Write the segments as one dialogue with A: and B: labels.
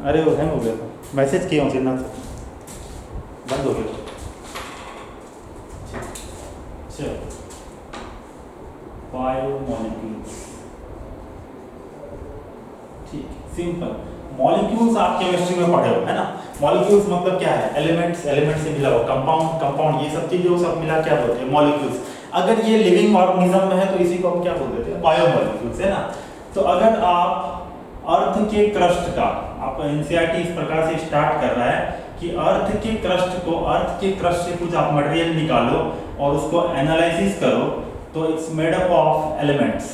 A: अरे वो हैंग हो गया था, मैसेज किया हूँ सिन्हा से, बंद हो गया। चलो बायोमोलिक्यूल्स, ठीक, सिंपल। मॉलिक्यूल्स आप केमिस्ट्री में पढ़े हो, है ना। मॉलिक्यूल्स मतलब क्या है? एलिमेंट्स, एलिमेंट से मिला हुआ, कंपाउंड, कंपाउंड, ये सब चीजें सब मिला क्या बोलते हैं? मॉलिक्यूल्स। अगर ये लिविंग ऑर्गेनिज्म में है तो इसी को हम क्या बोल देते हैं? बायोमोलिक्यूल्स, है ना। तो अगर आप अर्थ के क्रस्ट का, आप एनसीईआरटी इस प्रकार से स्टार्ट कर रहा है कि अर्थ के क्रस्ट को, अर्थ के क्रस्ट से कुछ आप मटेरियल निकालो और उसको एनालिसिस करो, तो it's made up of elements,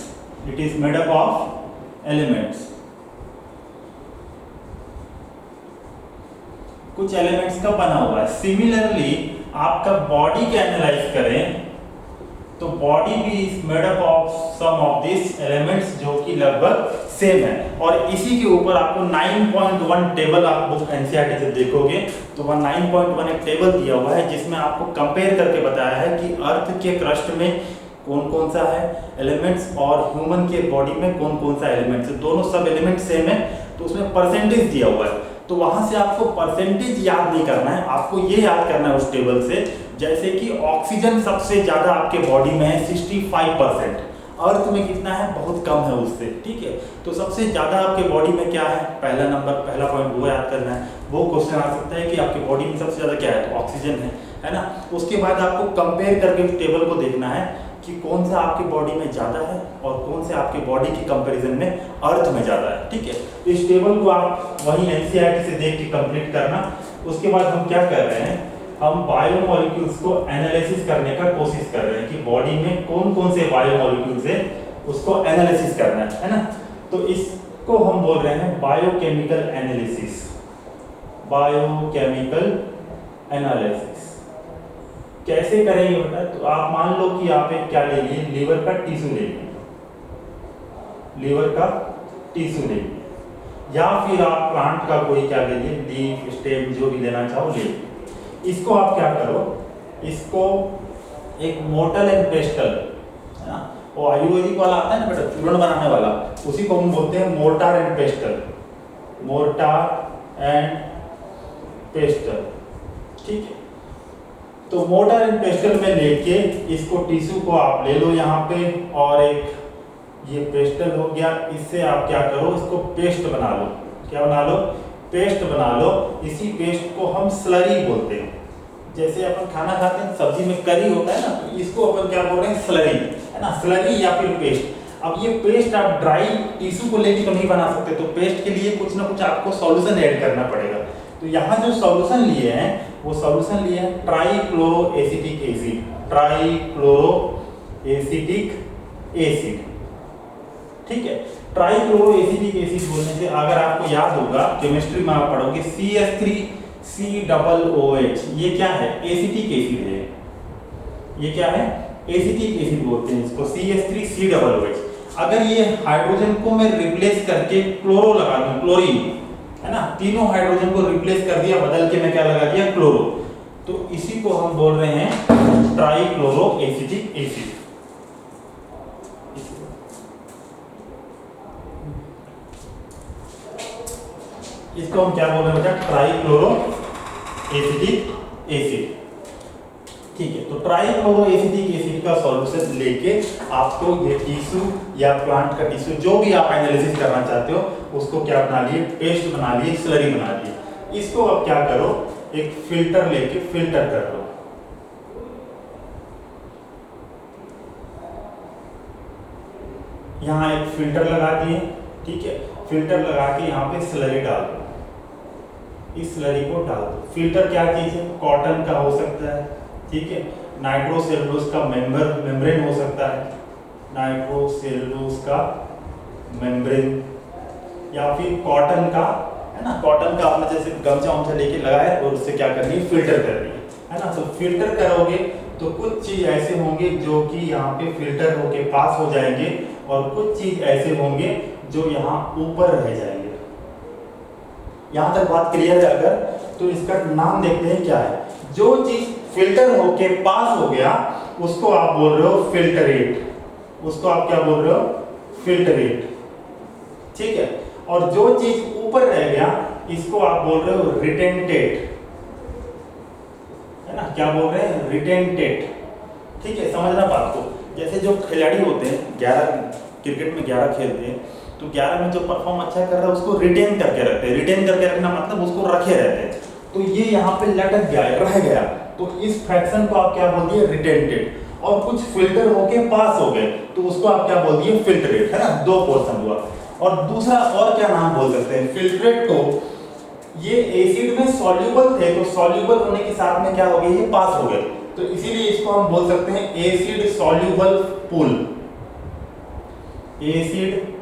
A: it is made up of elements, कुछ एलिमेंट्स का बना हुआ है। सिमिलरली आपका बॉडी का एनालाइज करें तो बॉडी भी is made up of some of this elements, जो कि लगभग सेम है। और इसी के ऊपर आपको 9.1 टेबल, आप बुक एनसीईआरटी से देखोगे तो वह 9.1 एक टेबल दिया हुआ है जिसमें आपको कंपेयर करके बताया है कि अर्थ के क्रस्ट में कौन कौन सा है एलिमेंट्स और ह्यूमन के बॉडी में कौन कौन सा एलिमेंट्स है। दोनों सब एलिमेंट सेम है, तो उसमें परसेंटेज दिया हुआ है। तो वहां से आपको परसेंटेज याद नहीं करना है, आपको ये याद करना है उस टेबल से, जैसे कि ऑक्सीजन सबसे ज्यादा आपके बॉडी में है 65%, अर्थ में कितना है? बहुत कम है उससे, ठीक है। तो सबसे ज्यादा आपके बॉडी में क्या है? पहला नंबर, पहला पॉइंट वो याद करना है। वो क्वेश्चन आ सकता है कि आपके बॉडी में सबसे ज्यादा क्या है? तो ऑक्सीजन है ना। उसके बाद आपको कंपेयर करके उस टेबल को देखना है कि कौन सा आपकी बॉडी में ज्यादा है और कौन से आपके बॉडी की कंपैरिजन में अर्थ में ज्यादा है, ठीक है। तो इस टेबल को आप वही एनसीईआरटी से देख के कंप्लीट करना। उसके बाद हम क्या कर रहे हैं? हम बायोमोलिक्यूल्स को एनालिसिस करने का कोशिश कर रहे हैं कि बॉडी में कौन कौन से बायोमोलिक्यूल्स है, उसको एनालिसिस करना है ना। तो इसको हम बोल रहे हैं बायोकेमिकल एनालिसिस, बायोकेमिकल एनालिसिस। कैसे करेंगे बेटा? तो आप मान लो कि आप एक क्या ले लिए, लीवर का टिश्यू ले लिए, लीवर का टिश्यू ले लिए, या फिर आप प्लांट का कोई क्या ले लिए, लीफ, स्टेम, जो भी लेना चाहो ले लिए। इसको आप क्या करो, इसको एक मोर्टर एंड पेस्टल, है ना, वो आयुर्वेदिक वाला आता है ना बेटा, चूर्ण बनाने वाला, उसी को हम बोलते हैं mortar and pastel, mortar and pastel, ठीक है। तो मोर्टार एंड पेस्टल में लेके इसको टिश्यू को आप ले लो यहाँ पे, और एक ये पेस्टल हो गया, इससे आप क्या करो, इसको पेस्ट बना लो। क्या बना लो? पेस्ट बना लो। इसी पेस्ट को हम स्लरी बोलते हैं। जैसे अपन खाना खाते हैं, सब्जी में करी होता है ना, तो इसको अपन क्या बोल रहे हैं? स्लरी, है ना, स्लरी या फिर पेस्ट। अब ये पेस्ट आप ड्राई टिश्यू को लेके तो नहीं बना सकते, तो पेस्ट के लिए कुछ ना कुछ आपको सॉल्यूशन ऐड करना पड़ेगा। तो यहाँ जो सॉल्यूशन लिए हैं वो सॉल्यूशन लिए हैं trichloro acetic acid, trichloro acetic acid, ठीक है। ट्राइक्लोरो एसिटिक एसिड बोलने से अगर आपको याद होगा केमिस्ट्री में आप पढ़ोगे CH3COOH, ये क्या है? एसिटिक एसिड है। ये क्या है? एसिटिक एसिड बोलते हैं इसको, CH3COOH। अगर ये हाइड्रोजन को मैं रिप्लेस करके क्लोरो लगा दूं, क्लोरीन, है ना, तीनों हाइड्रोजन को रिप्लेस कर दिया, बदल के मैं क्या लगा दिया? क्लोरो। तो इसी को हम बोल रहे हैं ट्राइक्लोरो एसिटिक एसिड। इसको हम क्या बोल रहे हैं बेटा? ट्राइक्लोरो एसिटिक एसिड, ठीक है। तो ट्राइक्लोरो एसिटिक एसिड का सॉल्यूशन लेके आपको ये टिश्यू या प्लांट का टिश्यू जो भी आप एनालिसिस करना चाहते हो उसको क्या बना लिए? पेस्ट बना लिए, स्लरी बना लिए। इसको अब क्या करो, एक फिल्टर लेके फिल्टर कर लो। यहाँ एक फिल्टर लगा दिए, ठीक है। फिल्टर लगा के यहाँ पे स्लरी डाल दो, इस स्लरी को डाल दो। फिल्टर क्या चीज है? कॉटन का हो सकता है, ठीक है, नाइट्रोसेलुलोज का मेम्ब्रेन हो सकता है, नाइट्रोसेलुलोज का मेम्ब्रेन, या फिर कॉटन का, है ना, कॉटन का अपना जैसे गमछा उमछा लेके लगाए और उससे क्या करनी है? फिल्टर करनी है ना। तो फिल्टर करोगे तो कुछ चीज ऐसे होंगे जो कि यहाँ पे फिल्टर होके पास हो जाएंगे, और कुछ चीज ऐसे होंगे जो यहाँ ऊपर रह जाएंगे। यहाँ तक बात क्लियर है? अगर तो इसका नाम देखते हैं क्या है। जो चीज फिल्टर होके पास हो गया उसको आप बोल रहे हो फिल्टरेट, उसको आप क्या बोल रहे हो? फिल्टरेट, ठीक है। और जो चीज ऊपर रह गया इसको आप बोल रहे हो रिटेंटेड, है ना, क्या बोल रहे हैं, रिटेंटेड। ठीक है, समझना बात को। जैसे जो खिलाड़ी होते हैं 11 क्रिकेट में 11 खेलते हैं, तो 11 में जो परफॉर्म अच्छा कर रहा है उसको रिटेन करके रखते हैं। रिटेन करके रखना मतलब उसको रखे रहते हैं। तो ये यहाँ पे लटक गया, रह गया, तो इस फ्रैक्शन को आप क्या बोल दिए, रिटेंटेड। और कुछ फिल्टर होके पास हो गए तो उसको आप क्या बोल दिए, फिल्ट्रेट, है ना, 2 पोर्शन हुआ। और दूसरा और क्या नाम बोल सकते हैं, फिल्ट्रेट को, ये एसिड में सॉल्युबल थे तो सॉल्युबल होने के साथ में क्या हो गए, ये पास हो गए, तो इसीलिए इसको हम बोल सकते हैं acid soluble pool, acid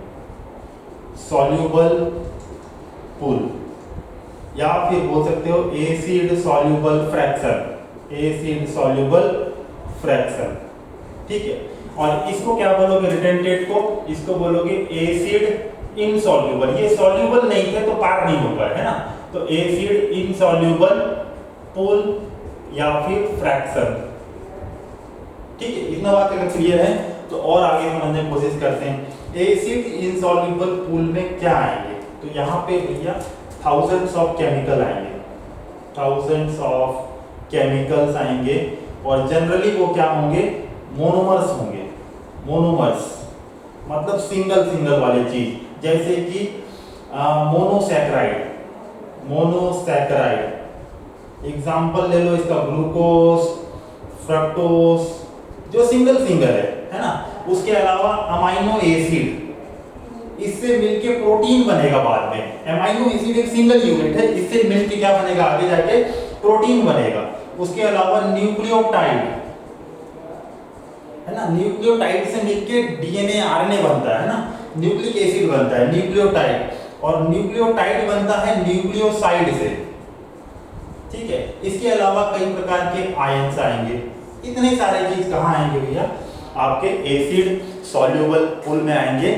A: soluble pool, या फिर बोल सकते हो acid soluble fraction, acid soluble fraction. ठीक है, और इसको क्या बोलोगे, रिटेंटेड को, इसको बोलोगे एसिड इनसॉल्युबल। ये सॉल्युबल नहीं थे तो पार नहीं हो पाए, है ना, तो एसिड इनसॉल्युबल पूल या फिर फ्रैक्शन। ठीक है, इतना बात अगर क्लियर है तो और आगे समझने की कोशिश करते हैं। एसिड इनसॉल्युबल पूल में क्या आएंगे, तो यहाँ पे भैया थाउजेंड्स ऑफ केमिकल आएंगे, थाउजेंड्स ऑफ केमिकल्स आएंगे, और जनरली वो क्या होंगे, मोनोमर्स होंगे। मोनोमर्स मतलब सिंगल सिंगल वाले चीज, जैसे कि मोनोसैकराइड, मोनोसैकराइड एग्जांपल ले लो इसका, ग्लूकोज, फ्रक्टोज, जो सिंगल सिंगल है ना। उसके अलावा अमाइनो एसिड, इससे मिलके प्रोटीन बनेगा बाद में। अमाइनो एसिड एक सिंगल यूनिट है, इससे मिलके क्या बनेगा, आगे जाके प्रोटीन बनेगा। उसके अलावा न्यूक्लियोटाइड, है ना, न्यूक्लियोटाइड से मिलके डीएनए आरएनए बनता है ना, न्यूक्लिक एसिड बनता है न्यूक्लियोटाइड, और न्यूक्लियोटाइड बनता है न्यूक्लियोसाइड से। ठीक है, इसके अलावा कई प्रकार के आयंस आएंगे। इतने सारे चीज कहाँ आएंगे भैया, आपके एसिड सॉल्युबल पूल में आएंगे,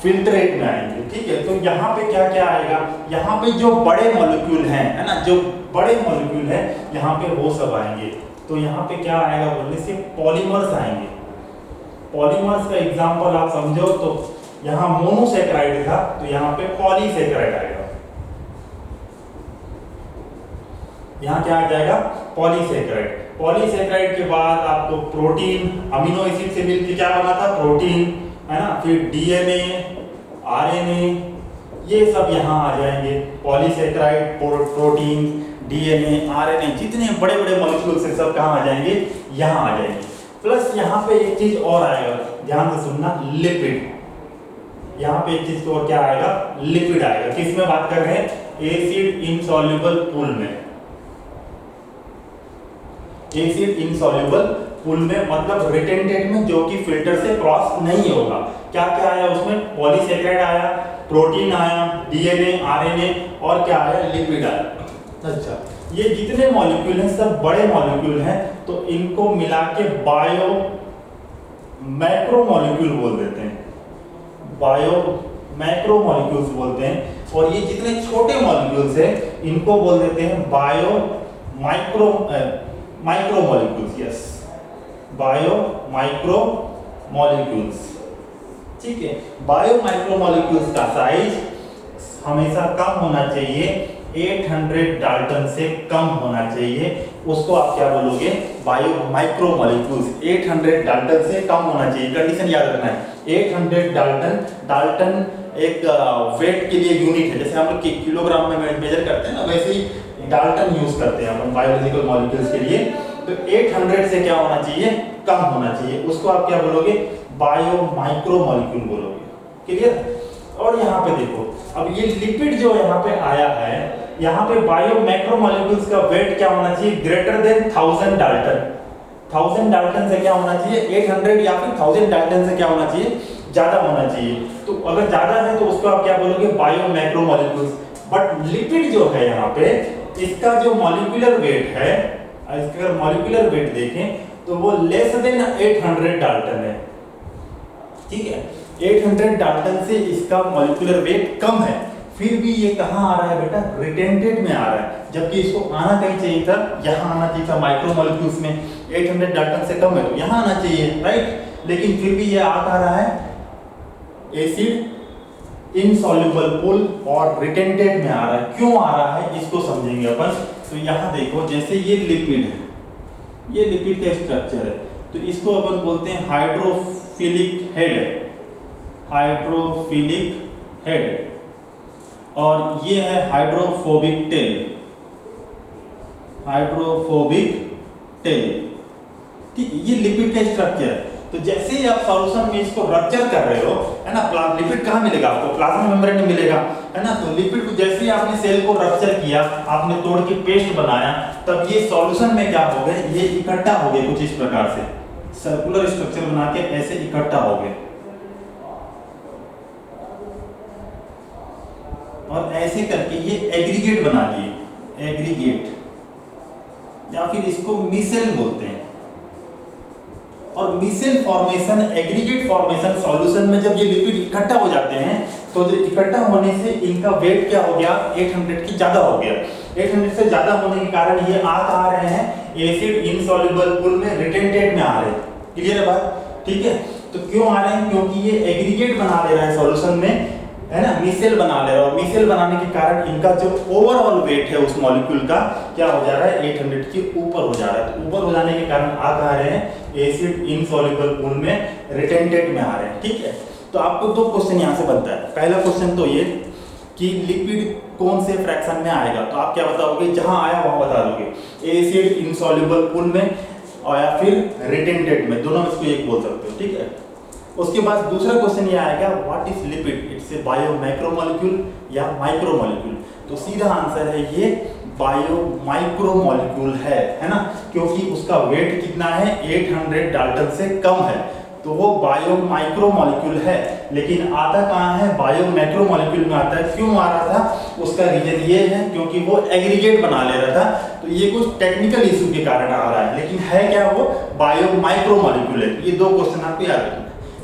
A: फिल्ट्रेट में आएंगे। ठीक है, तो यहाँ पे क्या क्या आएगा, यहाँ पे जो बड़े मॉलिक्यूल हैं, है ना, जो बड़े मॉलिक्यूल है यहाँ पे वो सब आएंगे। तो यहाँ पे क्या आएगा बोलने से, पॉलीमर्स आएंगे। पॉलीमर्स का एग्जांपल आप समझो तो यहाँ मोनोसैकराइड था तो यहाँ पे पॉलीसैकराइड आएगा। यहाँ क्या आ जाएगा, पॉलीसैकराइड। पॉलीसैकराइड के बाद आपको प्रोटीन, अमीनो एसिड से मिलकर क्या बना था, प्रोटीन, है ना, फिर डीएनए, आरएनए, ये सब यहाँ आ जाएंगे। पॉलीसैकराइड, प्रोटीन, डीएनए, आरएनए, जितने बड़े बड़े मॉलिक्यूल्स हैं सब कहाँ आ जाएंगे, यहाँ आ जाएंगे। प्लस यहाँ पे एक चीज और आएगा, ध्यान से सुनना, लिपिड। यहाँ पे एक चीज और क्या आएगा, लिपिड आएगा। किस में बात कर रहे हैं, एसिड इनसॉल्युबल पूल में। एसिड इनसॉल्युबल पूल में मतलब रिटेंटेड में, जो कि फिल्टर से क्रॉस नहीं होगा। क्या क्या आया उसमें, पॉलीसैकराइड आया, प्रोटीन आया, डीएनए, आरएनए, और क्या आया, लिपिड आया। अच्छा, ये जितने मॉलिक्यूल हैं सब बड़े मॉलिक्यूल हैं, तो इनको मिला के बायो मैक्रोमॉलिक्यूल बोल देते हैं, बायो मैक्रोमॉलिक्यूल्स बोलते हैं। और ये जितने छोटे मॉलिक्यूल्स हैं इनको बोल देते हैं bio micromolecules. Yes, bio micromolecules. ठीक है, बायो माइक्रोमॉलिक्यूल्स का साइज हमेशा कम होना चाहिए, 800 डाल्टन से कम होना चाहिए। उसको आप क्या बोलोगे, बायो माइक्रोमॉलिक्यूल्स। 800 डाल्टन से कम होना चाहिए, कंडीशन याद रखना है। 800 डाल्टन, डाल्टन एक वेट के लिए यूनिट है, जैसे हम लोग किलोग्राम में मेजर करते हैं ना, वैसे ही डाल्टन यूज करते हैं अपन बायोलॉजिकल मॉलिक्यूल्स के लिए। तो 800 से क्या होना चाहिए, कम होना चाहिए। उसको आप क्या बोलोगे, बायो माइक्रोमॉलिक्यूल बोलोगे। क्लियर। और यहाँ पे देखो, अब ये लिपिड जो यहाँ पे आया है, यहाँ पे बायो मैक्रोमॉलिक्यूल्स का वेट क्या होना चाहिए, ग्रेटर देन 1000 डाल्टन। 1000 डाल्टन से क्या होना चाहिए, 800 या फिर 1000 डाल्टन से क्या होना चाहिए, ज्यादा होना चाहिए। तो अगर ज्यादा है तो उसको आप क्या बोलोगे, बायो मैक्रोमॉलिक्यूल्स। बट लिपिड जो है यहाँ पे, इसका जो मॉलिक्यूलर वेट है, अगर मॉलिक्यूलर वेट देखें तो वो लेस देन 800 डाल्टन है। ठीक है, 800 डाल्टन से इसका मॉलिक्यूलर वेट कम है, फिर भी ये कहाँ आ रहा है बेटा, रिटेंटेड में आ रहा है, जबकि इसको आना कहीं चाहिए था, यहाँ आना चाहिए था माइक्रोमॉलिक्यूल्स में। 800 डाल्टन से कम है तो यहाँ आना चाहिए, राइट। लेकिन फिर भी ये आ रहा है एसिड इनसॉल्युबल पुल और रिटेंटेड में आ रहा है। क्यों आ रहा है इसको समझेंगे अपन। तो यहाँ देखो, जैसे ये लिपिड है, ये लिपिड का स्ट्रक्चर है, तो इसको अपन बोलते हैं हाइड्रोफिलिक हेड, हाइड्रोफिलिक हेड, और ये है हाइड्रोफोबिक टेल, हाइड्रोफोबिक टेल। ठीक है, ये लिपिड का स्ट्रक्चर है। तो जैसे ही आप सॉल्यूशन में इसको रप्चर कर रहे हो, है ना, लिपिड कहाँ मिलेगा आपको, प्लाज्मा मेम्ब्रेन में मिलेगा, है ना। तो लिपिड को जैसे ही आपने सेल को रप्चर किया, आपने तोड़ के पेस्ट बनाया, तब ये सॉल्यूशन में क्या हो गए, ये इकट्ठा हो गए कुछ इस प्रकार से, सर्कुलर स्ट्रक्चर बना के ऐसे इकट्ठा हो गए, और ऐसे करके ये एग्रीगेट बना दिए, एग्रीगेट, या फिर इसको मिसेल बोलते हैं। और micelle formation, aggregate formation solution में जब ये लिपिड इकट्ठा हो जाते हैं, तो जो इकट्ठा होने से इनका वेट क्या हो गया, 800 की ज्यादा हो गया। 800 से ज्यादा होने के कारण ये आ रहे हैं एसिड इनसॉल्युबल पुल में, रिटेंटेड में आ रहे हैं। क्लियर है बात, ठीक है। तो क्यों आ रहे हैं, क्योंकि ये एग्रीगेट बना ले रहा है सॉल्यूशन में, है ना, मिसेल बना ले रहा है, और मिसेल बनाने के कारण इनका जो ओवरऑल वेट है उस मॉलिक्यूल का क्या हो जा रहा है, 800 के ऊपर हो जा रहा है। तो ऊपर हो जाने के कारण आ रहे हैं एसिड इनसॉल्युबल पुल में, रिटेंटेड में आ रहे हैं। ठीक है, तो आपको दो क्वेश्चन यहाँ से बनता है। पहला क्वेश्चन तो ये कि लिपिड कौन से फ्रैक्शन में आएगा, तो आप क्या बताओगे, जहां आया वहां बता दोगे, एसिड इनसॉल्युबल पुल में और या फिर रिटेंटेड में, दोनों में से एक बोल सकते हो। ठीक है, उसके बाद दूसरा क्वेश्चन ये आएगा, what is lipid, it's a bio macromolecule या माइक्रोमोलिक्यूल। तो सीधा आंसर है ये बायो माइक्रोमोलिक्यूल है ना, क्योंकि उसका वेट कितना है, 800 डाल्टन से कम है, तो वो बायो माइक्रोमोलिक्यूल है। लेकिन आता कहाँ है, बायो मैक्रोमोलिक्यूल में आता है। क्यों आ रहा था, उसका रीजन ये है क्योंकि वो एग्रीगेट बना ले रहा था, तो ये कुछ टेक्निकल इशू के कारण आ रहा है, लेकिन है क्या, वो बायो माइक्रोमोलिक्यूल है। ये दो क्वेश्चन आपको याद रखना।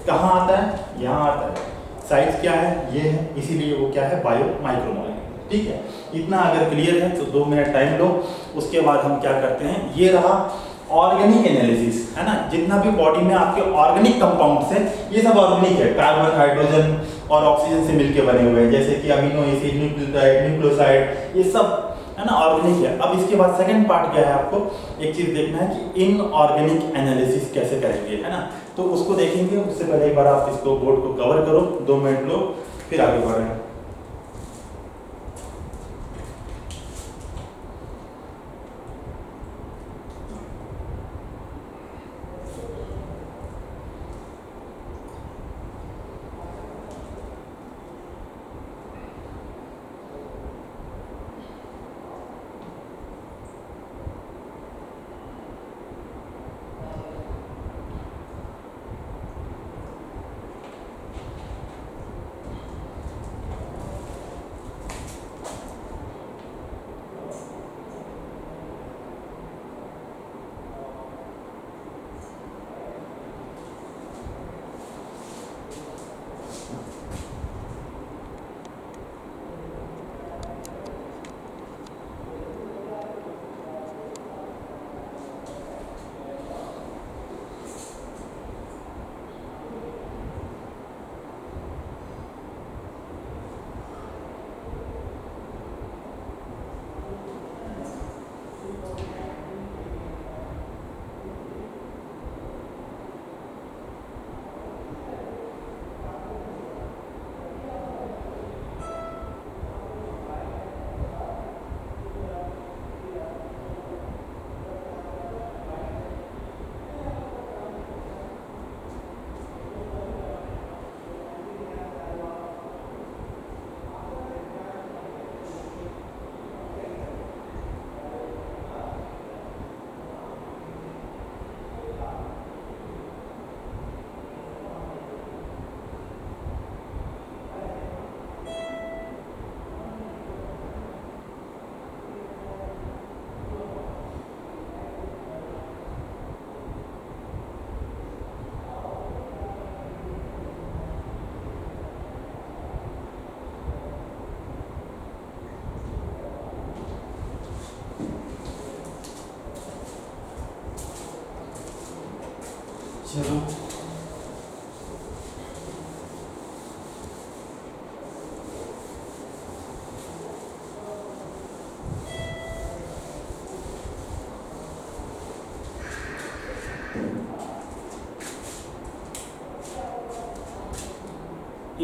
A: कहाँ आता है, यहाँ आता है, साइज क्या है, ये है, इसीलिए वो क्या है, बायो माइक्रोमोलिक्यूल। ठीक है, इतना अगर क्लियर है तो 2 मिनट टाइम लो। उसके बाद हम क्या करते हैं, ये रहा ऑर्गेनिक एनालिसिस, है ना। जितना भी बॉडी में आपके ऑर्गेनिक कंपाउंड्स है, ये सब ऑर्गेनिक है, कार्बन, हाइड्रोजन और ऑक्सीजन से मिलके बने हुए हैं, जैसे कि अमीनो एसिड, न्यूक्लियोटाइड, न्यूक्लियोसाइड, ये सब, है ना, ऑर्गेनिक है। अब इसके बाद सेकंड पार्ट क्या है, आपको एक चीज देखना है कि इनऑर्गेनिक एनालिसिस कैसे करेंगे, है ना। तो उसको देखेंगे, उससे पहले एक बार आप इसको बोर्ड को कवर करो, 2 मिनट लो, फिर आगे बढ़ रहे हैं।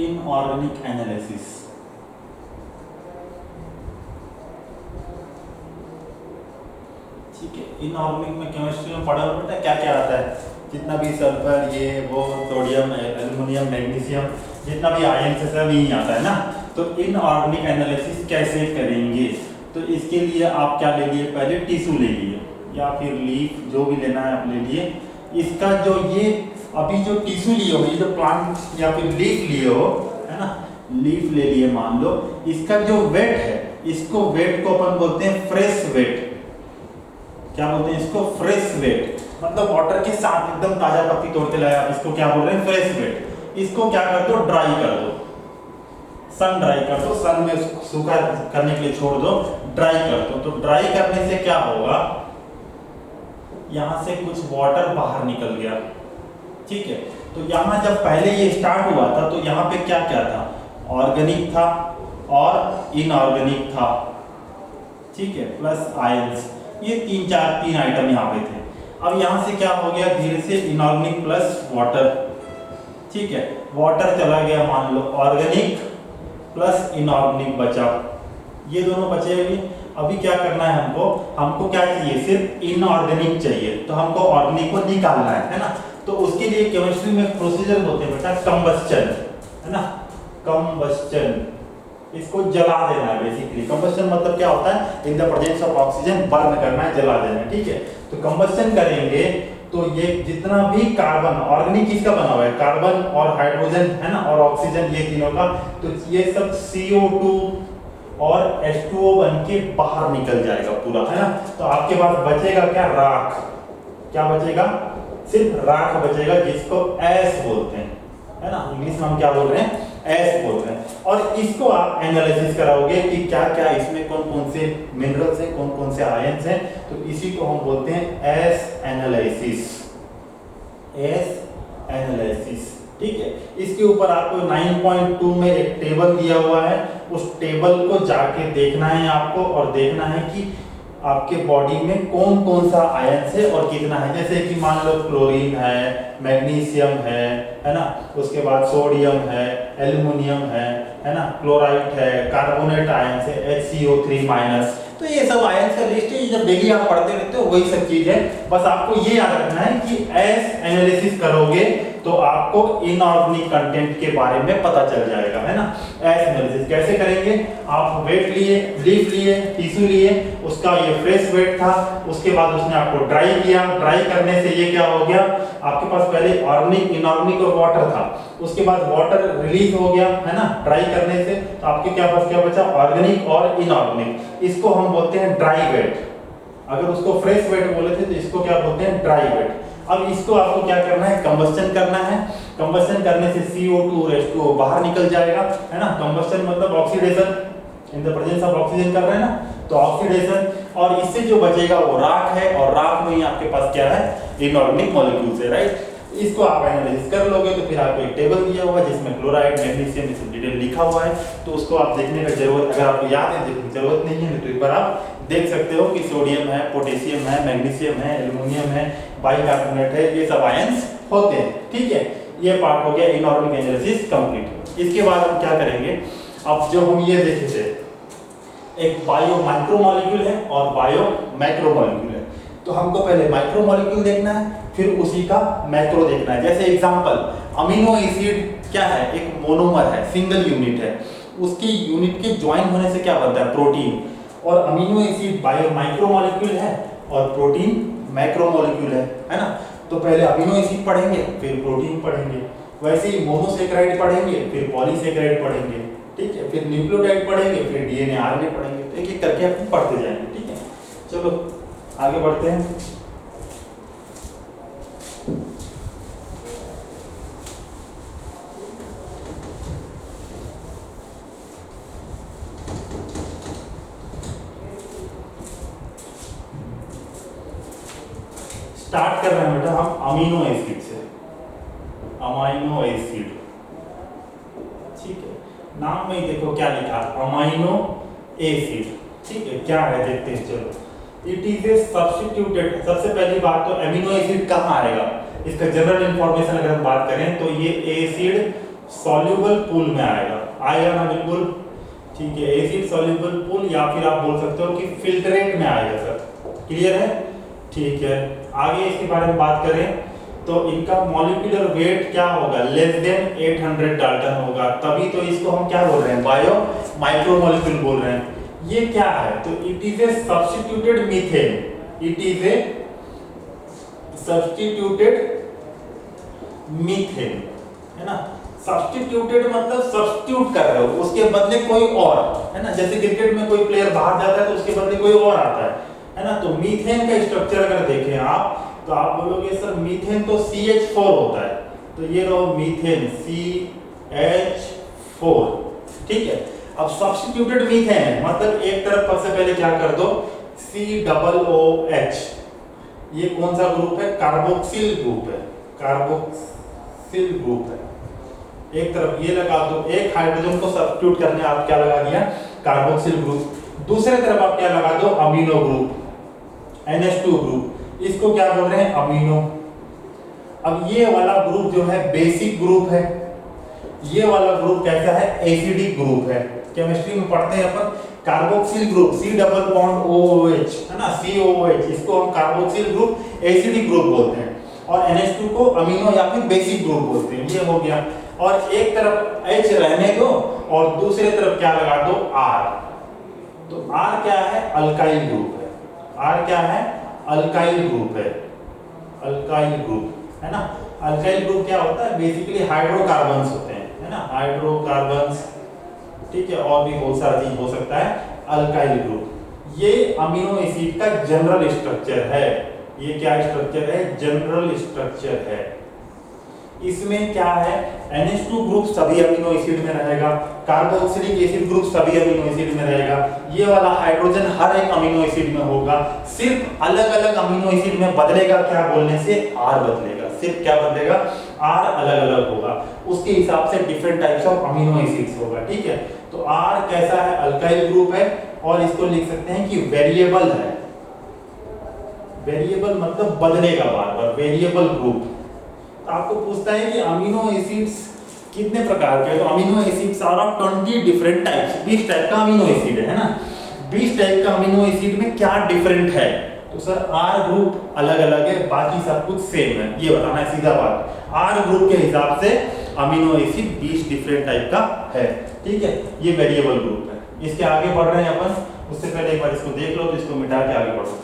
A: Inorganic analysis. ठीक है, इनऑर्गेनिक में केमिस्ट्री में पढ़ा बेटा क्या क्या आता है, जितना भी सल्फर ये वो सोडियम एल्युमिनियम मैग्नीशियम जितना भी आयन से सब यही आता है ना। तो इनऑर्गेनिक एनालिसिस कैसे करेंगे, तो इसके लिए आप क्या ले लिए, पहले टिश्यू ले लिए या फिर लीफ, जो भी लेना है आप ले लिए। इसका जो ये अभी जो टिश्यू लिए हो, ये जो प्लांट या फिर लीफ लिए हो, है ना, लीफ ले लिए मान लो, इसका जो वेट है, इसको वेट को अपन बोलते हैं फ्रेश वेट। क्या बोलते हैं इसको, फ्रेश वेट, मतलब वाटर के साथ एकदम ताजा पत्ती तोड़ के लाया, इसको क्या बोल रहे हैं, फ्रेश वेट। इसको क्या कर दो, ड्राई कर दो, सन ड्राई कर दो, सन में सूखा करने के लिए छोड़ दो, ड्राई कर दो। तो ड्राई करने से क्या होगा, यहां से कुछ वाटर बाहर निकल गया। ठीक है, तो यहां जब पहले ये स्टार्ट हुआ था तो यहाँ पे क्या क्या था, ऑर्गेनिक था और इनऑर्गेनिक था। ठीक है, प्लस आयंस, ये तीन आइटम यहाँ पे थे। अब यहाँ से क्या हो गया, धीरे से इनऑर्गेनिक प्लस वाटर। ठीक है, वाटर चला गया, मान लो ऑर्गेनिक प्लस इनऑर्गेनिक बचा, ये दोनों बचे हुए। अभी क्या करना है हमको क्या चाहिए, सिर्फ इनऑर्गेनिक चाहिए, तो हमको ऑर्गेनिक को निकालना है ना। तो उसके लिए केमिस्ट्री में प्रोसीजर होते हैं बेटा, कंबस्चन, है ना, कंबस्चन, इसको जला देना है बेसिकली। कंबस्चन मतलब क्या होता है, in the presence of oxygen burn करना है, जला देना है। ठीक है, तो कंबस्चन करेंगे तो ये जितना भी कार्बन, ऑर्गेनिक किसका बना हुआ है, कार्बन और हाइड्रोजन, है ना, और ऑक्सीजन, ये तीनों का, तो ये सब CO2 और H2O बन के बाहर निकल जाएगा पूरा, है ना। तो आपके पास बचेगा क्या, राख। क्या बचेगा, सिर्फ राख बचेगा, जिसको एश बोलते हैं, है ना, इंग्लिश में हम क्या बोल रहे हैं, एश बोल रहे हैं। और इसको आप एनालिसिस कराओगे कि क्या क्या इसमें कौन कौन से मिनरल्स हैं, कौन कौन से आयंस हैं, तो इसी को हम बोलते हैं एश एनालिसिस, एश एनालिसिस। ठीक है, इसके ऊपर आपको 9.2 में एक टेबल दिया हुआ है, उस टेबल को जाके देखना है आपको, और देखना है कि आपके बॉडी में कौन कौन सा आयन है और कितना है। जैसे कि मान लो क्लोरीन है, मैग्नीशियम है ना, उसके बाद सोडियम है, एल्युमिनियम है ना, क्लोराइड है, कार्बोनेट आयन है, HCO3-। तो ये सब आयन का लिस्ट है, जब डेली आप पढ़ते रहते हो वही सब चीज है। बस आपको ये याद रखना है कि एश एनालिसिस करोगे तो आपको इनऑर्गेनिक कंटेंट के बारे में पता चल जाएगा, है ना। एश एनालिसिस कैसे करेंगे, आप वेट लिए, लीफ लिए, टिश्यू लिए, उसका ये फ्रेश वेट था, उसके बाद उसने आपको ड्राई किया, ड्राई करने से ये क्या हो गया, आपके पास पहले ऑर्गेनिक, इनऑर्गेनिक और वाटर था, उसके बाद वाटर रिलीज हो गया, है ना, ड्राई करने से, तो आपके क्या पास क्या बचा, ऑर्गेनिक और इनऑर्गेनिक। इसको हम बोलते हैं ड्राई वेट। अगर उसको फ्रेश वेट बोले थे तो इसको क्या बोलते हैं, ड्राई वेट। अब इसको आपको क्या करना है, कंबस्चन करना है। कंबस्चन करने से CO2 और H2O बाहर निकल जाएगा, है ना। कंबस्चन मतलब oxidation, in the presence of oxygen कर रहे हैं ना, तो ऑक्सीडेशन। और इससे जो बचेगा वो राख है, और राख में ही आपके पास क्या है, इनऑर्गेनिक मॉलिक्यूल्स है, राइट। इसको आप एनालिसिस कर लोगे तो फिर आपको एक टेबल दिया हुआ है जिसमें क्लोराइड, मैग्नीशियम, ये सब डिटेल लिखा हुआ है, तो उसको आप देखने का जरूरत, अगर आपको याद है, देखने की जरूरत नहीं है तो एक बार आप देख सकते हो कि सोडियम है, पोटेशियम है, मैग्नीशियम है, एल्युमिनियम है, बाइकार्बोनेट है, ये सब आयंस होते हैं। ठीक है, ये पार्ट हो गया इनऑर्गेनिक एनालिसिस कंप्लीट। इसके बाद हम क्या करेंगे, अब जो हम ये देखे थे, एक बायो माइक्रो मॉलिक्यूल है और बायो मैक्रो मॉलिक्यूल है, तो हमको पहले माइक्रो मॉलिक्यूल देखना है, फिर उसी का मैक्रो देखना है। जैसे एग्जांपल, अमीनो एसिड क्या है, एक मोनोमर है, सिंगल यूनिट है, उसके यूनिट के ज्वाइन होने से क्या बनता है, प्रोटीन। और amino acid bio micro molecule है और प्रोटीन मैक्रो मॉलिक्यूल है ना। तो पहले अमीनो एसिड पढ़ेंगे, फिर प्रोटीन पढ़ेंगे, वैसे ही मोनोसेकेराइड पढ़ेंगे, फिर पॉलीसेकेराइड पढ़ेंगे, ठीक है, फिर न्यूक्लियोटाइड पढ़ेंगे, फिर DNA RNA पढ़ेंगे। तो एक एक करके आप पढ़ते जाएंगे, ठीक है। चलो आगे बढ़ते हैं। स्टार्ट कर रहे हैं बेटा हम अमीनो एसिड से, अमाइनो एसिड, ठीक है। नाम में ही देखो क्या लिखा, अमाइनो एसिड, ठीक है। क्या है देखते हैं, चलो। इट इज ए सब्स्टिट्यूटेड, सबसे पहली बात तो अमीनो एसिड कहाँ आएगा, इसका जनरल इंफॉर्मेशन अगर हम बात करें तो ये एसिड सॉल्युबल पूल में आएगा, आएगा ना बिल्कुल, ठीक है। एसिड सॉल्युबल पूल या फिर आप बोल सकते हो कि फिल्ट्रेट में आएगा सर, क्लियर है, ठीक है। आगे इसके बारे में बात करें तो इनका मॉलिक्यूलर वेट क्या होगा, लेस देन 800 डाल्टन होगा, तभी तो इसको हम क्या बोल रहे हैं, बायो माइक्रोमोलिक्यूल बोल रहे हैं। ये क्या है, तो it is a substituted methane, it is a substituted methane, है ना। सब्स्टिट्यूटेड मतलब सब्स्टिट्यूट कर रहे हो, उसके बदले कोई और, है ना। जैसे क्रिकेट में कोई प्लेयर बाहर जाता है तो उसके बदले कोई और आता है ना। तो मीथेन का स्ट्रक्चर अगर देखें आप तो आप बोलोगे सर मीथेन तो CH4 होता है, तो ये रहो मीथेन CH4, ठीक है। अब सब्स्टिट्यूटेड मीथेन है मतलब एक तरफ सबसे पहले क्या कर दो COOH, ये कौन सा ग्रुप है, कार्बोक्सिल ग्रुप है, कार्बोक्सिल ग्रुप है। एक तरफ ये लगा दो, एक हाइड्रोजन को सब्स्टिट्यूट करने आप क्या लगा दिया, कार्बोक्सिल ग्रुप, दूसरे तरफ आप क्या लगा दो, अमीनो ग्रुप, NH2 ग्रुप, इसको क्या बोल रहे हैं, अमीनो। अब ये वाला ग्रुप जो है बेसिक ग्रुप है, ये वाला ग्रुप कैसा है, एसिडिक ग्रुप है। केमिस्ट्री में पढ़ते हैं अपन carboxyl group C double bond OOH, है ना, COOH, इसको हम कार्बोक्सिल ग्रुप एसिडिक ग्रुप बोलते हैं, और NH2 को अमीनो या फिर बेसिक ग्रुप बोलते हैं। ये हो गया, और एक तरफ H रहने दो और दूसरे तरफ क्या लगा दो, R। तो R क्या है, अल्काइल ग्रुप है, R क्या है, अल्काइल ग्रुप है, अल्काइल ग्रुप, है ना। अल्काइल ग्रुप क्या होता है, बेसिकली हाइड्रोकार्बन्स होते हैं, है ना, हाइड्रोकार्बन्स, ठीक है, और भी बहुत सारा चीज हो सकता है। अल्काइल ग्रुप ये अमीनो एसिड का जनरल स्ट्रक्चर है, ये क्या स्ट्रक्चर है, जनरल स्ट्रक्चर है। इसमें क्या है, NH2 ग्रुप सभी अमीनो एसिड में रहेगा, कार्बोक्सिलिक एसिड ग्रुप सभी अमीनो एसिड में रहेगा, ये वाला हाइड्रोजन हर एक अमीनो एसिड में होगा, सिर्फ अलग अलग अमीनो एसिड में बदलेगा, क्या बोलने से, R बदलेगा, सिर्फ क्या बदलेगा, R अलग अलग होगा, उसके हिसाब से different types of amino acids होगा, ठीक है। तो R कैसा है, अल्काइल ग्रुप है, और इसको लिख सकते हैं कि वेरिएबल है, वेरिएबल मतलब बदलेगा बार बार, वेरिएबल ग्रुप। आपको पूछता है कि अमीनो एसिड्स कितने प्रकार के हैं, तो amino acids are of 20 different types, 20 type का अमीनो एसिड है ना। 20 टाइप का अमीनो एसिड में क्या डिफरेंट है, तो सर R ग्रुप अलग अलग है, बाकी सब कुछ सेम है, ये बताना है सीधा बात। R ग्रुप के हिसाब से अमीनो एसिड 20 डिफरेंट टाइप का है, ठीक है, ये वेरिएबल ग्रुप है। इसके आगे बढ़ रहे हैं अपन, उससे पहले एक बार इसको देख लो, तो इसको मिटा के आगे बढ़ो।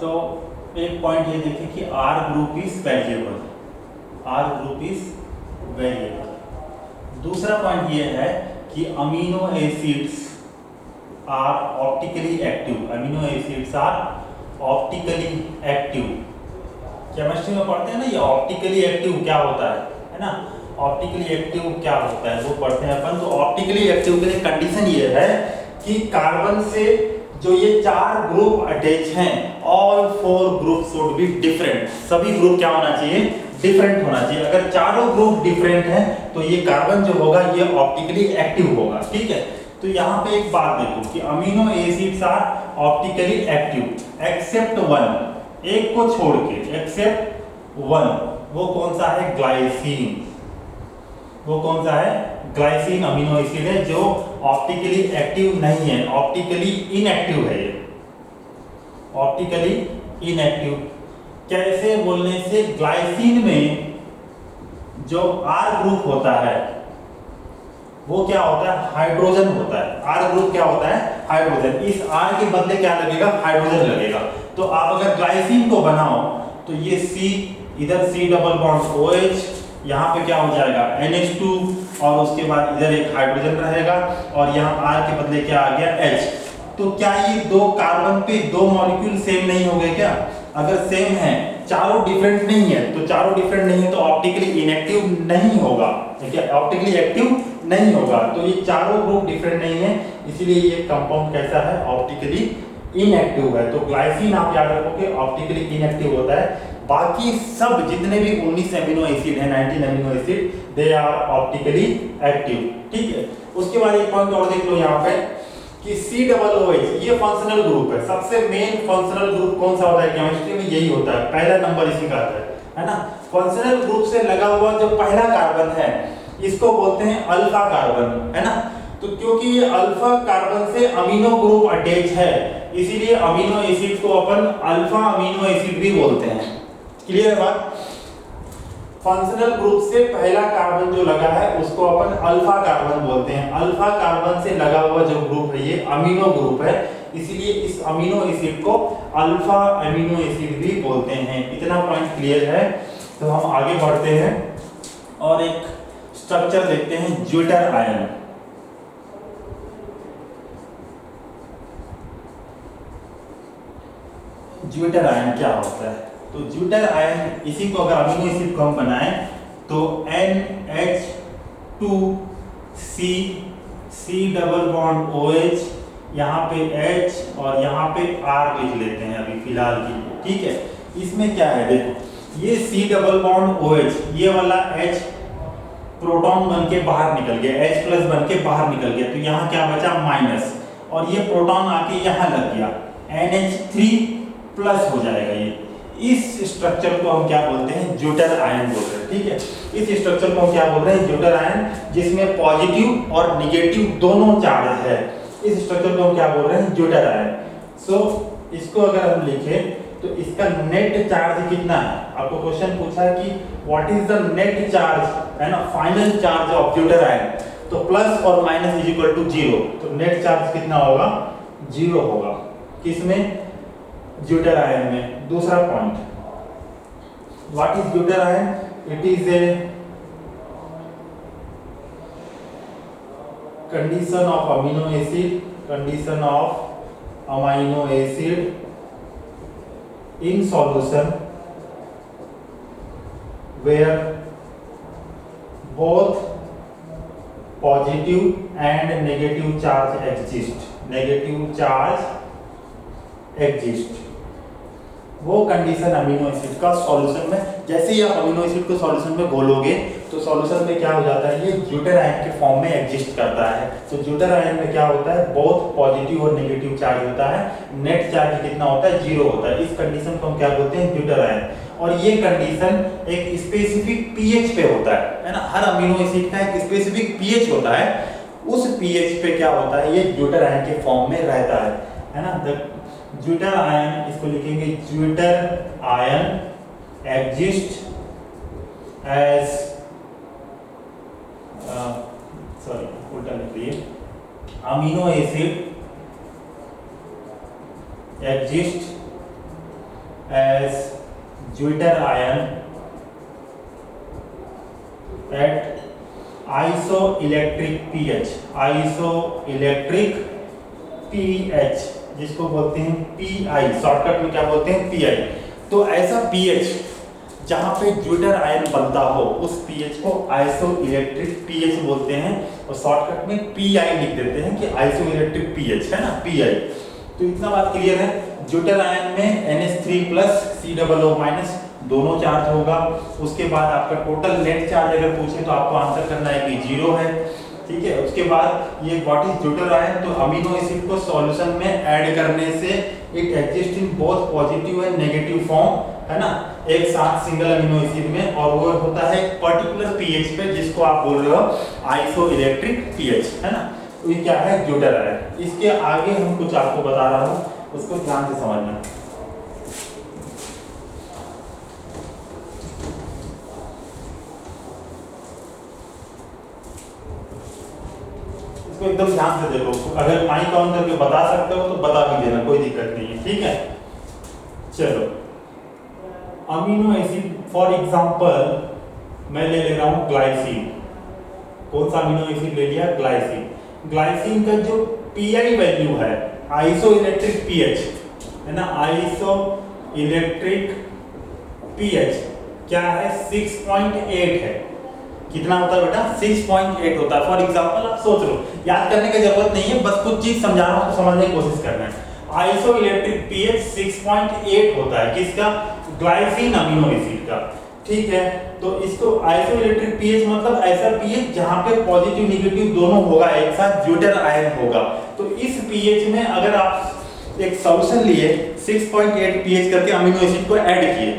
A: तो एक पॉइंट ये देखिए कि R group is variable, R group is variable. दूसरा पॉइंट ये है कि amino acids are optically active, amino acids are optically active. Chemistry में पढ़ते हैं ना, ये ऑप्टिकली एक्टिव क्या होता है ना, ऑप्टिकली एक्टिव क्या होता है वो पढ़ते हैं अपन। तो ऑप्टिकली एक्टिव के लिए कंडीशन ये है कि कार्बन से जो ये 4 ग्रुप अटैच हैं, all 4 group should be different, सभी ग्रुप क्या होना चाहिए, डिफरेंट होना चाहिए। अगर चारों ग्रुप डिफरेंट हैं तो ये कार्बन जो होगा ये ऑप्टिकली एक्टिव होगा, ठीक है। तो यहाँ पे एक बात देखो कि amino acids are optically active except one, एक को छोड़ के, एक्सेप्ट वन, वो कौन सा है, ग्लाइसिन, वो कौन सा है, ग्लाइसिन अमीनो एसिड है जो ऑप्टिकली एक्टिव नहीं है, ऑप्टिकली इनएक्टिव है, ये ऑप्टिकली इनएक्टिव। कैसे बोलने से, ग्लाइसिन में जो R ग्रुप होता है वो क्या होता है, हाइड्रोजन होता है। R ग्रुप क्या होता है, हाइड्रोजन। इस R के बदले क्या लगेगा, हाइड्रोजन लगेगा। तो आप अगर ग्लाइसिन को बनाओ तो ये C, इधर C डबल बॉन्ड OH, यहाँ पे क्या हो जाएगा NH2, और उसके बाद इधर एक हाइड्रोजन रहेगा, और यहाँ R के बदले क्या आ गया H। तो क्या ये दो कार्बन पे दो मॉलिक्यूल सेम नहीं हो गए क्या? अगर सेम है, चारों डिफरेंट नहीं है, तो चारों डिफरेंट नहीं है तो ऑप्टिकली इनएक्टिव नहीं होगा, ठीक है, ऑप्टिकली एक्टिव नहीं होगा। तो ये चारों ग्रुप डिफरेंट नहीं है, इसीलिए ये कंपाउंड कैसा है, ऑप्टिकली इनएक्टिव है। तो ग्लाइसिन आप याद रखोगे ऑप्टिकली इनएक्टिव होता है। बाकी सब जितने भी 19 अमीनो एसिड है, 19 amino acid, they are optically active, ठीक है। उसके बाद एक पॉइंट और देख लो यहाँ पे कि COOH ये फंक्शनल ग्रुप है। सबसे मेन फंक्शनल ग्रुप कौन सा होता है केमिस्ट्री में, यही होता है, पहला नंबर इसी का आता है ना। फंक्शनल ग्रुप से लगा हुआ जो पहला कार्बन है इसको बोलते हैं अल्फा कार्बन, है ना। तो क्योंकि ये अल्फा कार्बन से अमीनो ग्रुप अटैच है, इसीलिए अमीनो एसिड को अपन अल्फा अमीनो एसिड भी बोलते हैं। क्लियर है बात? फंक्शनल ग्रुप से पहला कार्बन जो लगा है उसको अपन अल्फा कार्बन बोलते हैं। अल्फा कार्बन से लगा हुआ जो ग्रुप है ये अमीनो ग्रुप है, इसीलिए इस अमीनो एसिड को अल्फा अमीनो एसिड भी बोलते हैं। इतना पॉइंट क्लियर है? तो हम आगे बढ़ते हैं और एक स्ट्रक्चर देखते हैं, ज्यूटर आयन। ज्यूटर आयन क्या होता है? तो ज्यूटर आयन, इसी को अगर अमीनो एसिड को हम बनाएं तो NH2C डबल बॉन्ड OH, यहाँ पे H और यहाँ पे R लिख लेते हैं अभी फिलहाल के लिए, ठीक है। इसमें क्या है देखो, ये C डबल बॉन्ड OH, ये वाला H प्रोटॉन बन के बाहर निकल गया, H प्लस बन के बाहर निकल गया, तो यहाँ क्या बचा माइनस, और ये प्रोटॉन आके यहाँ लग गया, NH3 प्लस हो जाएगा। ये इस स्ट्रक्चर को हम क्या बोलते हैं, ज्यूटर आयन बोलते हैं, ठीक है। इस स्ट्रक्चर को हम क्या बोल रहे हैं, ज्यूटर आयन, जिसमें पॉजिटिव और निगेटिव दोनों चार्ज है। इस स्ट्रक्चर को हम क्या बोल रहे हैं, ज्यूटर आयन। सो इसको अगर हम लिखें तो इसका नेट चार्ज कितना है। आपको क्वेश्चन पूछा है कि what is the net charge, है ना, final charge of zwitter ion, तो प्लस और माइनस इज इक्वल टू 0। तो नेट चार्ज कितना होगा, 0 होगा। किसमें, ज्यूटर आयन में। दूसरा point, what is zwitter ion, it is a condition of amino acid, condition of amino acid in solution where both positive and negative charge exist, negative charge exist। वो condition amino acid का solution में, जैसे ही आप amino acid को solution में घोलोगे तो solution में क्या हो जाता है, ये ज्यूटर आयन के फॉर्म में एग्जिस्ट करता है। तो ज्यूटर आयन में क्या होता है, बहुत पॉजिटिव और नेगेटिव चार्ज होता है, नेट चार्ज कितना होता है, 0 होता है। इस कंडीशन को हम क्या बोलते हैं, ज्यूटर आयन। और ये कंडीशन एक स्पेसिफिक पीएच पे होता है ना। हर अमीनो एसिड का एक स्पेसिफिक पीएच होता है, उस पीएच पे क्या होता है, ये ज्यूटर आयन के फॉर्म में रहता है ना। ज्यूटर आयन, इसको लिखेंगे zwitter ion exist as, sorry उल्टा लिख दिए, amino acid exist as zwitter ion at isoelectric pH, isoelectric pH, जिसको बोलते हैं पीआई, शॉर्टकट में क्या बोलते हैं, पीआई। तो ऐसा पीएच जहां पे ज्यूटर आयन बनता हो उस पीएच को आइसोइलेक्ट्रिक पीएच बोलते हैं, और शॉर्टकट में पीआई लिख देते हैं कि आइसोइलेक्ट्रिक पीएच, है ना, पीआई। तो इतना बात क्लियर है। ज्यूटर आयन में NH3 प्लस COO माइनस दोनों चार्ज होगा। उसके बाद आपका टोटल नेट चार्ज अगर पूछे तो आपको आंसर करना है कि 0 है, ठीक है। उसके बाद ये व्हाट इज ज्यूटर आयन, तो अमीनो एसिड को सॉल्यूशन में ऐड करने से it exist in both positive and negative form, है ना, एक साथ सिंगल अमीनो एसिड में, और वो होता है एक पर्टिकुलर पीएच पे, जिसको आप बोल रहे हो आइसोइलेक्ट्रिक पीएच, है ना। तो ये क्या है, ज्यूटर आयन। इसके आगे हम कुछ आपको बता रहा हूँ, उसको ध्यान से समझना। इसको एकदम ध्यान से देखो, अगर माइक ऑन करके बता सकते हो तो बता भी देना, कोई दिक्कत नहीं है, ठीक है। चलो, अमीनो एसिड फॉर एग्जांपल मैं ले रहा हूं ग्लाइसिन। कौन सा अमीनो एसिड ले लिया? ग्लाइसिन। ग्लाइसिन का जो पीआई वैल्यू है, आइसोइलेक्ट्रिक पीएच है ना, आइसोइलेक्ट्रिक पीएच क्या है? 6.8 है। कितना होता है बेटा? 6.8 होता है। फॉर एग्जांपल आप सोच लो, याद करने की जरूरत नहीं है, बस कुछ चीज समझा रहा हूं तो समझने की कोशिश करना है। आइसोइलेक्ट्रिक पीएच 6.8 होता है, किसका? ग्लाइसिन अमीनो एसिड का, ठीक है। तो इसको आइसोइलेक्ट्रिक पीएच मतलब ऐसा पीएच जहां पे पॉजिटिव नेगेटिव दोनों होगा, एक साथ ड्यूटर आयन होगा। तो इस पीएच में अगर आप एक सॉल्यूशन लिए 6.8 पीएच करके अमीनो एसिड को ऐड किए,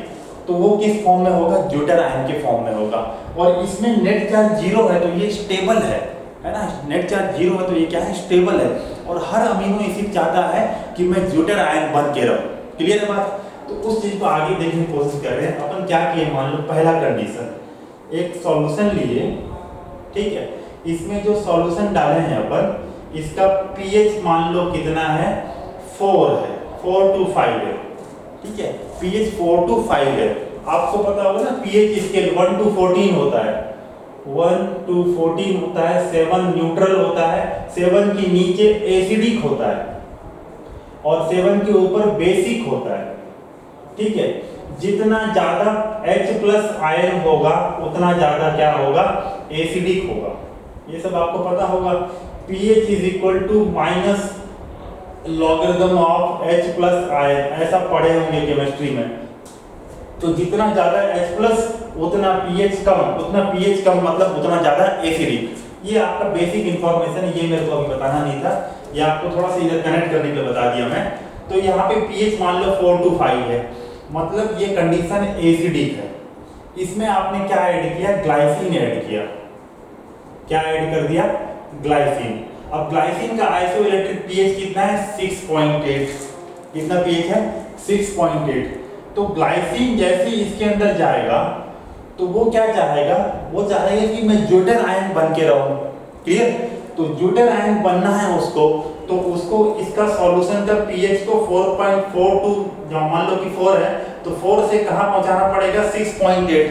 A: तो वो किस फॉर्म में होगा? ड्यूटर आयन के फॉर्म में होगा। और इसमें नेट चार्ज 0 है तो ये स्टेबल है ना। नेट चार्ज 0 है तो ये क्या है? स्टेबल है। और हर अमीनो एसिड चाहता है कि मैं ड्यूटर आयन बन के रहूं। क्लियर है बात? तो उस चीज को आगे देखने की कोशिश कर रहे हैं। अपन क्या किए, मान लो पहला कंडीशन, एक सॉल्यूशन लिए, ठीक है। इसमें जो सॉल्यूशन डाले हैं अपन, इसका पीएच मान लो कितना है? 4 है, 4 to 5 है, ठीक है। पीएच 4 to 5 है। आपको पता होगा ना पीएच स्केल 1 to 14 होता है, 1 to 14 होता है। 7 न्यूट्रल होता है, 7 के नीचे एसिडिक होता है और 7 के ऊपर बेसिक होता है, ठीक है। जितना ज्यादा H+ आयन होगा उतना ज्यादा क्या होगा? एसिडिक होगा। ये सब आपको पता होगा। pH is equal to minus logarithm of H+ ion, ऐसा पढ़े होंगे केमिस्ट्री में। तो जितना ज्यादा H+ उतना pH कम, उतना pH कम मतलब उतना ज्यादा एसिडिक। ये आपका बेसिक इंफॉर्मेशन, ये मेरे को अभी बताना नहीं था, ये आपको थोड़ा सा इधर कनेक्ट करने के लिए बता दिया मैं। तो यहाँ पे pH मान लो 4 to 5 है, मतलब ये कंडीशन एसिडिक है। इसमें आपने क्या ऐड किया? ग्लाइसिन ऐड किया। क्या ऐड कर दिया? ग्लाइसिन। अब ग्लाइसिन का आइसोइलेक्ट्रिक पीएच कितना है? 6.8। कितना पीएच है? 6.8। तो ग्लाइसिन जैसे इसके अंदर जाएगा तो वो क्या चाहेगा? वो चाहेगा कि मैं ड्यूटर आयन बन के रहूं। क्लियर? तो ड्यूटर आयन बनना है उसको, तो उसको इसका सॉल्यूशन का पीएच को 4.42, मान लो कि 4 है तो 4 से कहां पहुंचाना पड़ेगा? 6.8।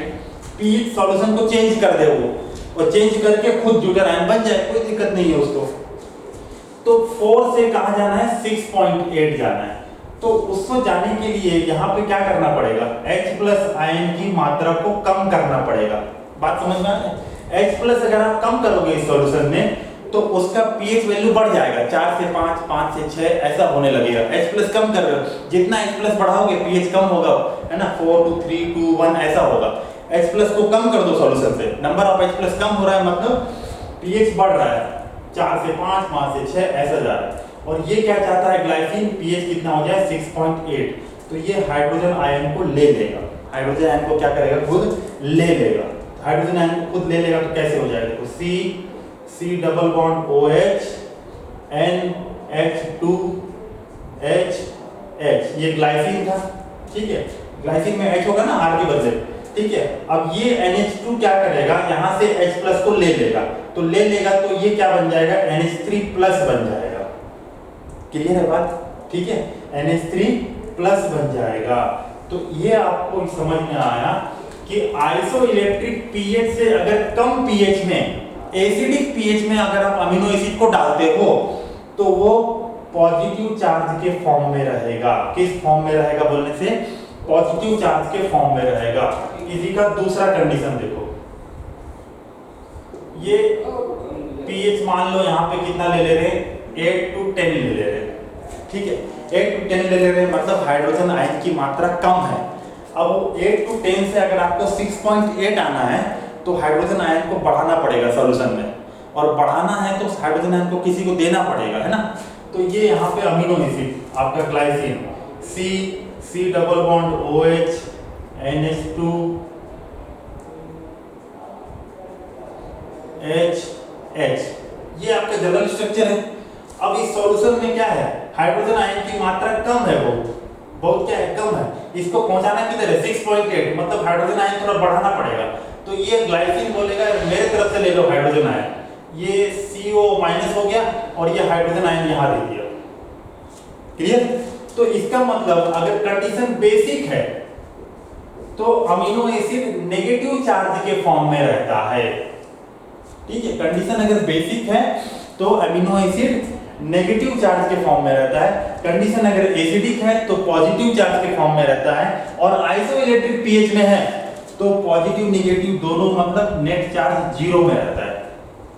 A: पीएच सॉल्यूशन को चेंज कर दे वो, और चेंज करके खुद ड्यूटर आयन बन जाए, कोई दिक्कत नहीं है उसको। तो 4 से कहां जाना है? 6.8 जाना है। तो उसको जाने के लिए यहाँ पे क्या करना पड़ेगा? H+ आयन की मात्रा को कम करना पड़ेगा। बात समझ में आ रही है? H+ अगर आप कम करोगे इस सॉल्यूशन में तो उसका pH वैल्यू बढ़ जाएगा, 4 से 5, 5 से 6 ऐसा होने लगेगा। H+ कम कर रहे हो, जितना H+ बढ़ाओगे pH कम होगा, है ना। 4 to 3 to 1 ऐसा होगा। H+ को कम कर दो सॉल्यूशन से, नंबर ऑफ H+ कम हो रहा है मतलब pH बढ़ रहा है, 4 से 5, 5 से 6 ऐसा जा रहा है। और ये क्या चाहता है? ग्लाइसिन pH कितना हो जाए? 6.8। तो ये हाइड्रोजन आयन को ले लेगा। हाइड्रोजन आयन को क्या करेगा? खुद ले लेगा। हाइड्रोजन आयन को खुद ले लेगा तो कैसे हो जाएगा? तो C double bond OH NH2 H, ये ग्लाइसिन था, ठीक है। ग्लाइसिन में H होगा ना R के बदले, ठीक है। अब ये NH2 क्या करेगा? यहाँ से H+ को ले लेगा, तो ले लेगा तो ये क्या बन जाएगा? NH3+ बन जाएगा। क्लियर है बात? ठीक है, NH3+ बन जाएगा। तो ये आपको समझ में आया कि आइसोइलेक्ट्रिक पीएच से अगर कम पीएच में, एसिडिक पीएच में अगर आप अमीनो एसिड को डालते हो तो वो पॉजिटिव चार्ज के फॉर्म में रहेगा। किस फॉर्म में रहेगा बोलने से? पॉजिटिव चार्ज के फॉर्म में रहेगा। इसी का दूसरा कंडीशन देखो, ये पीएच मान लो यहाँ पे कितना ले ले रहे हैं? 8 to 10 ले ले रहे हैं, ठीक है। 8 to 10 ले ले रहे हैं मतलब हाइड्रोजन आयन की मात्रा कम है। अब 8 to 10 से अगर आपको 6.8 आना है तो हाइड्रोजन आयन को बढ़ाना पड़ेगा सॉल्यूशन में, और बढ़ाना है तो हाइड्रोजन आयन को किसी को देना पड़ेगा, है ना। तो ये यहाँ पे अमीनो एसिड आपका glycine, C double bond OH NH2 H, ये आपका जनरल स्ट्रक्चर है। अब इस सॉल्यूशन में क्या है? हाइड्रोजन आयन की मात्रा कम है, बहुत क्या है? कम है। इसको पहुंचाना किधर है? 6.8, मतलब हाइड्रोजन आयन थोड़ा बढ़ाना पड़ेगा। तो ये ग्लाइसिन बोलेगा मेरे तरफ से ले लो हाइड्रोजन आयन, ये CO माइनस हो गया और ये हाइड्रोजन आयन यहाँ दे दिया। क्लियर? तो इसका मतलब अगर कंडीशन बेसिक है तो अमीनो एसिड नेगेटिव चार्ज के फॉर्म में रहता है। ठीक है, कंडीशन अगर बेसिक है तो अमीनो एसिड नेगेटिव चार्ज के फॉर्म में रहता है, कंडीशन अगर एसिडिक है तो पॉजिटिव चार्ज के फॉर्म में रहता है, और आइसोइलेक्ट्रिक पीएच में है तो पॉजिटिव नेगेटिव दोनों मतलब नेट चार्ज 0 में रहता है।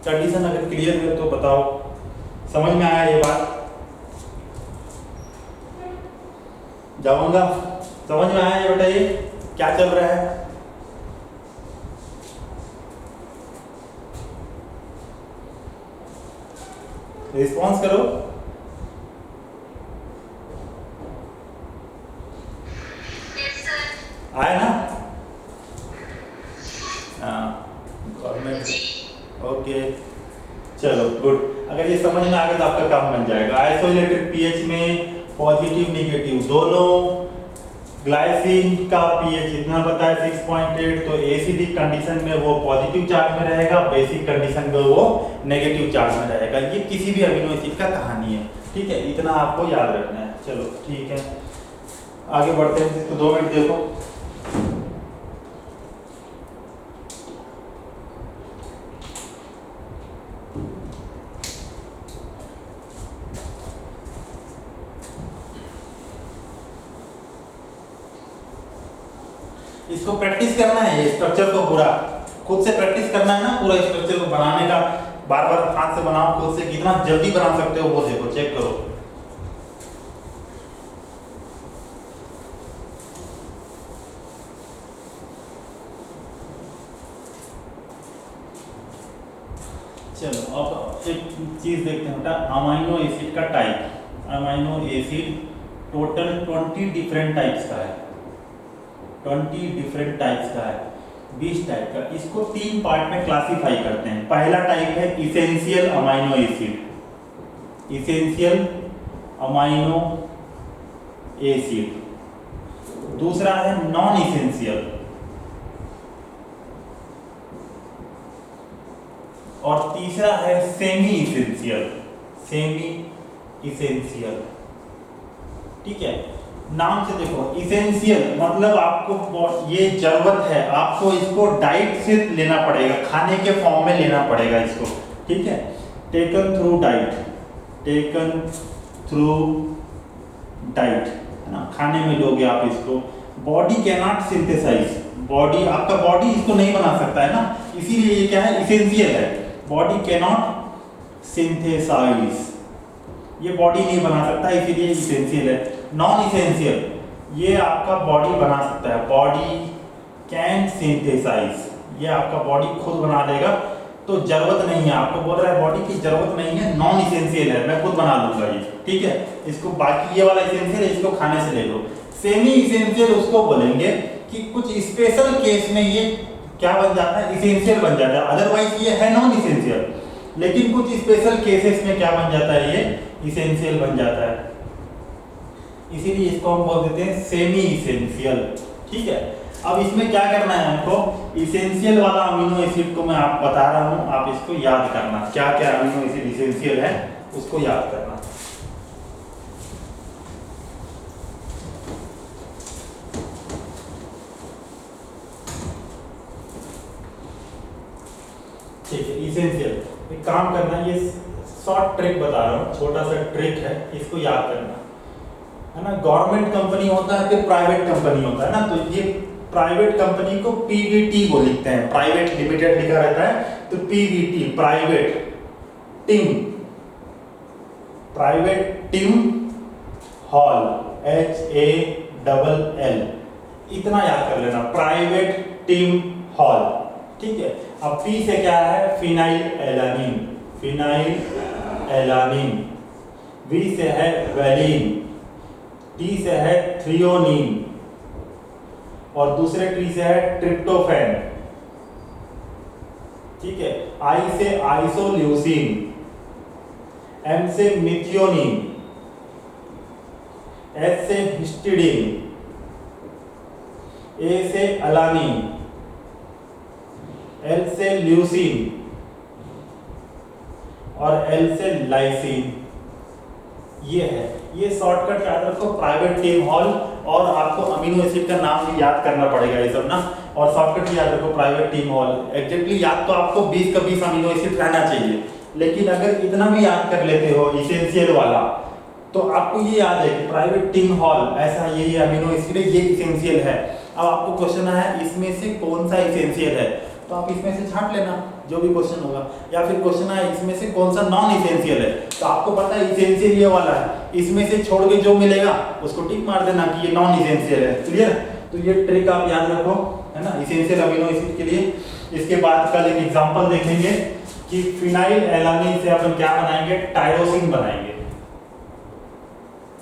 A: कंडीशन अगर क्लियर है तो बताओ, समझ में आया ये बात? जाऊंगा, समझ में आया ये? बताइए क्या चल रहा है? रिस्पॉन्स करो। आया ना? गवर्नमेंट, ओके चलो गुड। अगर ये समझ में आ गया तो आपका काम बन जाएगा। आइसोइलेटेड पीएच में पॉजिटिव नेगेटिव दोनों, ग्लाइसिन का पीएच इतना पता है 6.8, तो एसिडिक कंडीशन में वो पॉजिटिव चार्ज में रहेगा, बेसिक कंडीशन में वो नेगेटिव चार्ज में रहेगा। ये किसी भी अमीनो एसिड का कहानी है। ठीक है, इतना आपको याद रखना है। चलो ठीक है, आगे बढ़ते हैं। इसको 2 मिनट देखो। इसको प्रैक्टिस करना है, ये स्ट्रक्चर को पूरा खुद से प्रैक्टिस करना है ना, पूरा स्ट्रक्चर को बनाने का। बार बार हाथ से बनाओ, खुद से कितना जल्दी बना सकते हो वो देखो, चेक करो। चलो अब एक चीज देखते हैं बेटा, अमाइनो एसिड का type. Amino acid total 20 different types का है, 20 डिफरेंट टाइप्स का है, 20 टाइप का। इसको 3 पार्ट में क्लासिफाई करते हैं। पहला टाइप है essential amino acid, essential amino acid. दूसरा है नॉन इसेंशियल, और तीसरा है सेमी इसेंशियल, सेमी इसेंशियल। ठीक है, नाम से देखो, इसेंशियल मतलब आपको ये जरूरत है, आपको इसको डाइट से लेना पड़ेगा, खाने के फॉर्म में लेना पड़ेगा इसको। ठीक है, taken through diet, taken through diet है ना, खाने में लोगे आप इसको। Body can not synthesize, body आपका बॉडी इसको नहीं बना सकता है ना, इसीलिए ये क्या है, इसेंशियल है। बॉडी कैन नॉट सिंथेसाइज, ये बॉडी नहीं बना सकता, इसीलिए इसेंशियल है। नॉन इसेंशियल, ये आपका बॉडी बना सकता है, बॉडी कैन सिंथेसाइज, ये आपका बॉडी खुद बना देगा, तो जरूरत नहीं है, आपको बोल रहा है बॉडी की जरूरत नहीं है, नॉन इसेंशियल है, मैं खुद बना लूंगा ये। ठीक है, इसको बाकी ये वाला इसेंशियल है, इसको खाने से ले लो। सेमी इसेंशियल उसको बोलेंगे कि कुछ स्पेशल केस में ये क्या बन जाता है, इसेंशियल बन जाता है, अदरवाइज ये है नॉन इसेंशियल। लेकिन कुछ स्पेशल केसेस में क्या बन जाता है, ये इसेंशियल बन जाता है, इसीलिए इसको हम बोल देते हैं सेमी इसेंशियल। ठीक है, अब इसमें क्या करना है हमको, इसेंशियल वाला अमीनो एसिड को मैं आप बता रहा हूं, आप इसको याद करना, क्या क्या अमीनो एसिड इसेंशियल है उसको याद करना। ठीक है, इसेंशियल एक काम करना, ये शॉर्ट ट्रिक बता रहा हूँ, छोटा सा ट्रिक है, इसको याद करना है ना। गवर्नमेंट कंपनी होता है, फिर प्राइवेट कंपनी होता है ना, तो ये प्राइवेट कंपनी को पीवीटी को लिखते हैं, प्राइवेट लिमिटेड लिखा रहता है, तो PVT private TIM, private TIM hall, HALL, इतना याद कर लेना, प्राइवेट टिम हॉल। ठीक है, अब पी से क्या है, phenylalanine, phenylalanine. V से है वेलिन, टी से है थ्रियोनिन, और दूसरे टी से है ट्रिप्टोफैन। ठीक है, आई से आइसोल्यूसिन, एम से मिथियोनिन, एस से हिस्टिडीन, ए से अलानिन, एल से ल्यूसिन, और L से लाइसिन। ये है, ये शॉर्टकट याद रखो, प्राइवेट टीम हॉल, और आपको अमीनो एसिड का नाम भी याद करना पड़ेगा ये सब ना, और शॉर्टकट याद रखो प्राइवेट टीम हॉल। एग्जैक्टली याद तो आपको 20 का 20 अमीनो एसिड रहना चाहिए, लेकिन अगर इतना भी याद कर लेते हो इसेंशियल वाला, तो आपको ये याद है कि प्राइवेट टीम हॉल ऐसा ये अमीनो एसिड है, ये इसेंशियल है। अब आपको क्वेश्चन है इसमें से कौन सा इसेंशियल है, तो आप इसमें से छांट लेना जो भी क्वेश्चन होगा, या फिर क्वेश्चन है इसमें से कौन सा नॉन इसेंशियल है, तो आपको पता है इसेंशियल ये वाला है, इसमें से छोड़ के जो मिलेगा उसको टिक मार देना कि ये नॉन इसेंशियल है। क्लियर? तो ये ट्रिक आप याद रखो, है ना, इसेंशियल अमीनो एसिड के लिए। इसके बाद कल एक एग्जांपल देखेंगे कि फिनाइल एलानिन से अपन क्या बनाएंगे, टायरोसिन बनाएंगे।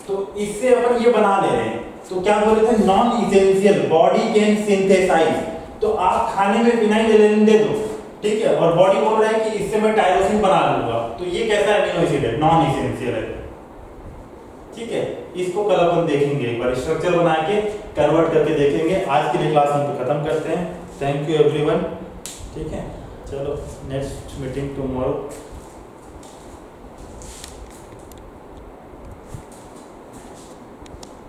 A: तो इससे अपन ये बना ले रहे हैं, तो क्या बोल रहे थे, non essential body can synthesize, तो आप खाने में फिनाइल एलानिन दे दो, ठीक है, और बॉडी बोल रहा है कि इससे मैं टायरोसिन बना लूंगा, तो ये कैसा अमीनो एसिड है, नॉन इसेंशियल है। ठीक है, इसको कल अपन देखेंगे, एक बार स्ट्रक्चर बना के कन्वर्ट करके देखेंगे। आज के लिए क्लास हम पे खत्म करते हैं। Thank you everyone. ठीक है, चलो नेक्स्ट मीटिंग टुमारो।